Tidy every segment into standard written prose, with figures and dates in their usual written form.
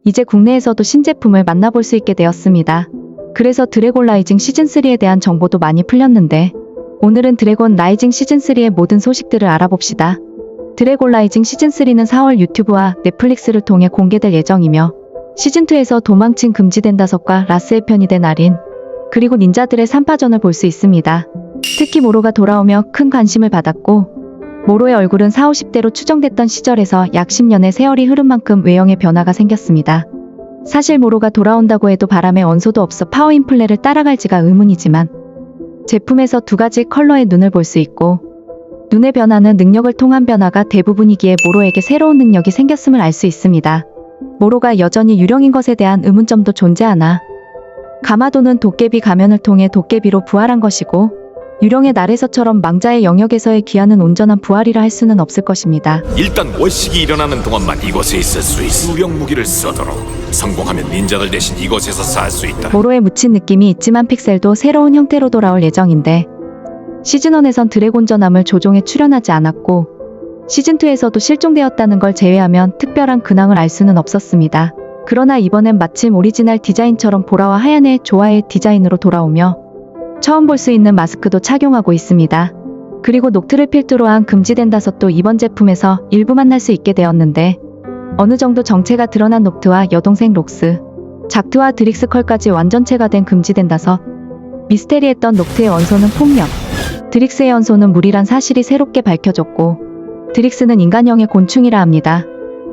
이제 국내에서도 신제품을 만나볼 수 있게 되었습니다. 그래서 드래곤 라이징 시즌3에 대한 정보도 많이 풀렸는데 오늘은 드래곤 라이징 시즌3의 모든 소식들을 알아봅시다. 드래곤 라이징 시즌3는 4월 유튜브와 넷플릭스를 통해 공개될 예정이며 시즌2에서 도망친 금지된 다섯과 라스의 편이 된 아린, 그리고 닌자들의 3파전을 볼 수 있습니다. 특히 모로가 돌아오며 큰 관심을 받았고 모로의 얼굴은 40, 50대로 추정됐던 시절에서 약 10년의 세월이 흐른 만큼 외형의 변화가 생겼습니다. 사실 모로가 돌아온다고 해도 바람에 원소도 없어 파워 인플레를 따라갈지가 의문이지만 제품에서 두 가지 컬러의 눈을 볼 수 있고 눈의 변화는 능력을 통한 변화가 대부분이기에 모로에게 새로운 능력이 생겼음을 알 수 있습니다. 모로가 여전히 유령인 것에 대한 의문점도 존재하나 가마도는 도깨비 가면을 통해 도깨비로 부활한 것이고 유령의 날에서처럼 망자의 영역에서의 기한은 온전한 부활이라 할 수는 없을 것입니다. 일단 월식이 일어나는 동안만 이곳에 있을 수 있어. 유령 무기를 쓰도록. 성공하면 닌자들 대신 이곳에서 살 수 있다. 모로에 묻힌 느낌이 있지만 픽셀도 새로운 형태로 돌아올 예정인데 시즌1에선 드래곤 전함을 조종에 출연하지 않았고 시즌2에서도 실종되었다는 걸 제외하면 특별한 근황을 알 수는 없었습니다. 그러나 이번엔 마침 오리지널 디자인처럼 보라와 하얀의 조화의 디자인으로 돌아오며 처음 볼 수 있는 마스크도 착용하고 있습니다. 그리고 녹트를 필두로 한 금지된 다섯도 이번 제품에서 일부 만날 수 있게 되었는데 어느 정도 정체가 드러난 녹트와 여동생 록스, 작트와 드릭스컬까지 완전체가 된 금지된 다섯. 미스테리했던 녹트의 원소는 폭력, 드릭스의 원소는 물이란 사실이 새롭게 밝혀졌고 드릭스는 인간형의 곤충이라 합니다.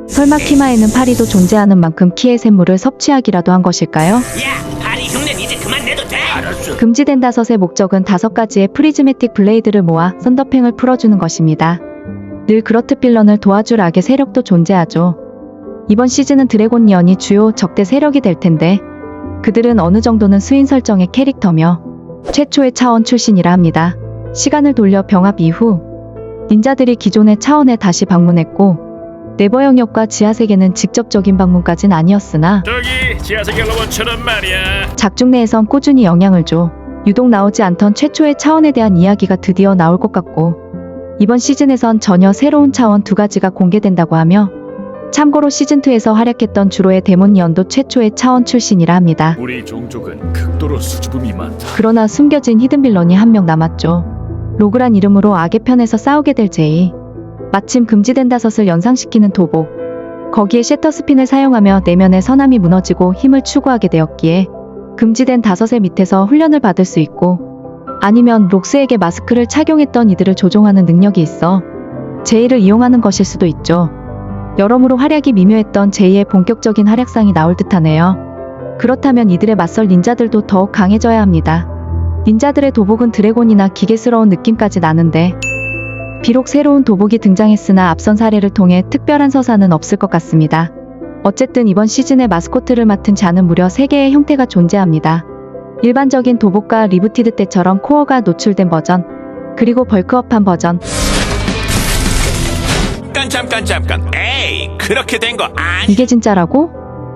설마 키마에는 파리도 존재하는 만큼 키의 샘물을 섭취하기라도 한 것일까요? 야, 파리 흉내는 이제 그만 내도 돼. 알았어. 금지된 다섯의 목적은 5가지의 프리즈매틱 블레이드를 모아 썬더팽을 풀어주는 것입니다. 늘 그렇듯 빌런을 도와줄 악의 세력도 존재하죠. 이번 시즌은 드래곤니언이 주요 적대 세력이 될 텐데 그들은 어느 정도는 수인 설정의 캐릭터며 최초의 차원 출신이라 합니다. 시간을 돌려 병합 이후 닌자들이 기존의 차원에 다시 방문했고 네버 영역과 지하세계는 직접적인 방문까진 아니었으나 저기 지하세계 로봇처럼 말이야. 작중 내에선 꾸준히 영향을 줘 유독 나오지 않던 최초의 차원에 대한 이야기가 드디어 나올 것 같고 이번 시즌에선 전혀 새로운 차원 2가지가 공개된다고 하며 참고로 시즌2에서 활약했던 주로의 데몬니언도 최초의 차원 출신이라 합니다. 우리 종족은 극도로 수줍음이 많다. 그러나 숨겨진 히든빌런이 한 명 남았죠. 로그란 이름으로 악의 편에서 싸우게 될 제이. 마침 금지된 다섯을 연상시키는 도복. 거기에 셔터스핀을 사용하며 내면의 선함이 무너지고 힘을 추구하게 되었기에 금지된 다섯의 밑에서 훈련을 받을 수 있고 아니면 록스에게 마스크를 착용했던 이들을 조종하는 능력이 있어 제이를 이용하는 것일 수도 있죠. 여러모로 활약이 미묘했던 제이의 본격적인 활약상이 나올 듯하네요. 그렇다면 이들의 맞설 닌자들도 더욱 강해져야 합니다. 닌자들의 도복은 드래곤이나 기계스러운 느낌까지 나는데 비록 새로운 도복이 등장했으나 앞선 사례를 통해 특별한 서사는 없을 것 같습니다. 어쨌든 이번 시즌의 마스코트를 맡은 자는 무려 3개의 형태가 존재합니다. 일반적인 도복과 리부티드 때처럼 코어가 노출된 버전, 그리고 벌크업한 버전. 잠깐. 에이, 그렇게 된 거 아니. 이게 진짜라고?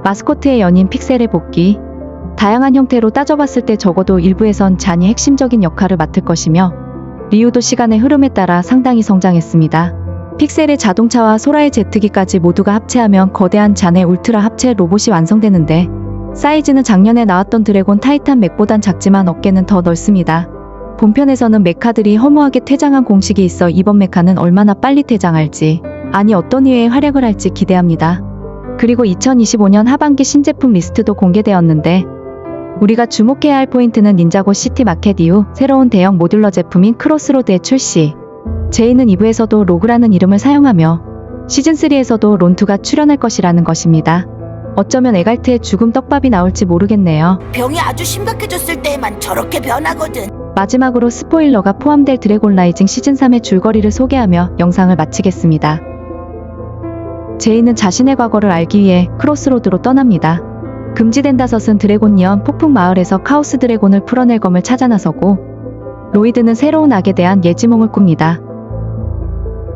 마스코트의 연인 픽셀의 복귀. 다양한 형태로 따져봤을 때 적어도 일부에선 잔이 핵심적인 역할을 맡을 것이며 리우도 시간의 흐름에 따라 상당히 성장했습니다. 픽셀의 자동차와 소라의 제트기까지 모두가 합체하면 거대한 잔의 울트라 합체 로봇이 완성되는데 사이즈는 작년에 나왔던 드래곤 타이탄 맥보단 작지만 어깨는 더 넓습니다. 본편에서는 메카들이 허무하게 퇴장한 공식이 있어 이번 메카는 얼마나 빨리 퇴장할지, 아니 어떤 이유의 활약을 할지 기대합니다. 그리고 2025년 하반기 신제품 리스트도 공개되었는데 우리가 주목해야 할 포인트는 닌자고 시티 마켓 이후 새로운 대형 모듈러 제품인 크로스로드의 출시. 제이는 2부에서도 로그라는 이름을 사용하며 시즌3에서도 론2가 출연할 것이라는 것입니다. 어쩌면 에갈트의 죽음 떡밥이 나올지 모르겠네요. 병이 아주 심각해졌을 때에만 저렇게 변하거든. 마지막으로 스포일러가 포함될 드래곤 라이징 시즌3의 줄거리를 소개하며 영상을 마치겠습니다. 제이는 자신의 과거를 알기 위해 크로스로드로 떠납니다. 금지된 다섯은 드래곤니언 폭풍 마을에서 카오스 드래곤을 풀어낼 검을 찾아 나서고 로이드는 새로운 악에 대한 예지몽을 꿉니다.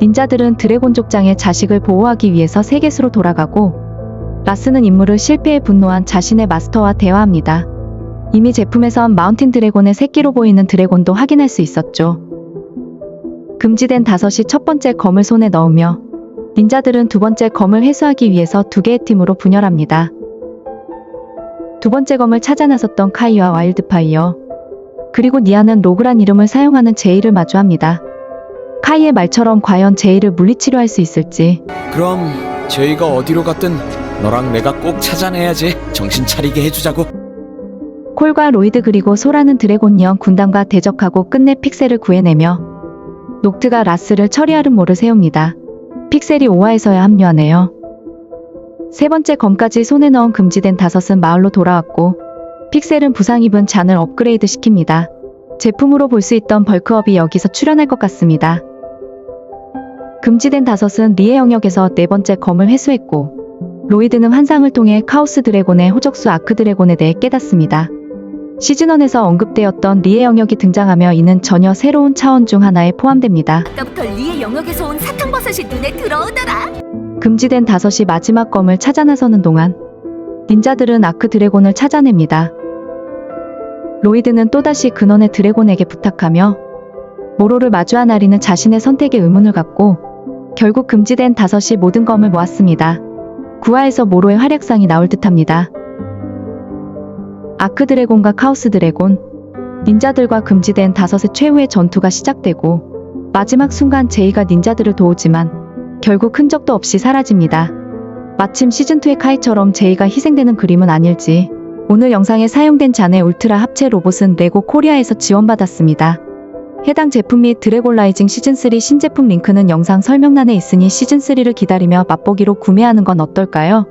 닌자들은 드래곤 족장의 자식을 보호하기 위해서 세계수로 돌아가고 라스는 임무를 실패해 분노한 자신의 마스터와 대화합니다. 이미 제품에선 마운틴 드래곤의 새끼로 보이는 드래곤도 확인할 수 있었죠. 금지된 다섯이 첫 번째 검을 손에 넣으며 닌자들은 두 번째 검을 회수하기 위해서 두 개의 팀으로 분열합니다. 두 번째 검을 찾아 나섰던 카이와 와일드파이어, 그리고 니아는 로그란 이름을 사용하는 제이를 마주합니다. 카이의 말처럼 과연 제이를 물리치료할 수 있을지. 그럼 저희가 어디로 갔든 너랑 내가 꼭 찾아내야지. 정신 차리게 해주자고. 콜과 로이드 그리고 소라는 드래곤이언 군단과 대적하고 끝내 픽셀을 구해내며 녹트가 라스를 처리할 음모를 세웁니다. 픽셀이 5화에서야 합류하네요. 세 번째 검까지 손에 넣은 금지된 5은 마을로 돌아왔고 픽셀은 부상 입은 잔을 업그레이드 시킵니다. 제품으로 볼 수 있던 벌크업이 여기서 출연할 것 같습니다. 금지된 5은 리의 영역에서 네 번째 검을 회수했고 로이드는 환상을 통해 카오스 드래곤의 호적수 아크 드래곤에 대해 깨닫습니다. 시즌1에서 언급되었던 리의 영역이 등장하며 이는 전혀 새로운 차원 중 하나에 포함됩니다. 아까부터 리의 영역에서 온 사탕버섯이 눈에 들어오더라. 금지된 5이 마지막 검을 찾아 나서는 동안 닌자들은 아크 드래곤을 찾아냅니다. 로이드는 또다시 근원의 드래곤에게 부탁하며 모로를 마주한 아리는 자신의 선택에 의문을 갖고 결국 금지된 5이 모든 검을 모았습니다. 9화에서 모로의 활약상이 나올 듯합니다. 아크 드래곤과 카오스 드래곤, 닌자들과 금지된 5의 최후의 전투가 시작되고 마지막 순간 제이가 닌자들을 도우지만 결국 흔적도 없이 사라집니다. 마침 시즌2의 카이처럼 제이가 희생되는 그림은 아닐지. 오늘 영상에 사용된 잔의 울트라 합체 로봇은 레고 코리아에서 지원받았습니다. 해당 제품 및 드래곤 라이징 시즌3 신제품 링크는 영상 설명란에 있으니 시즌3를 기다리며 맛보기로 구매하는 건 어떨까요?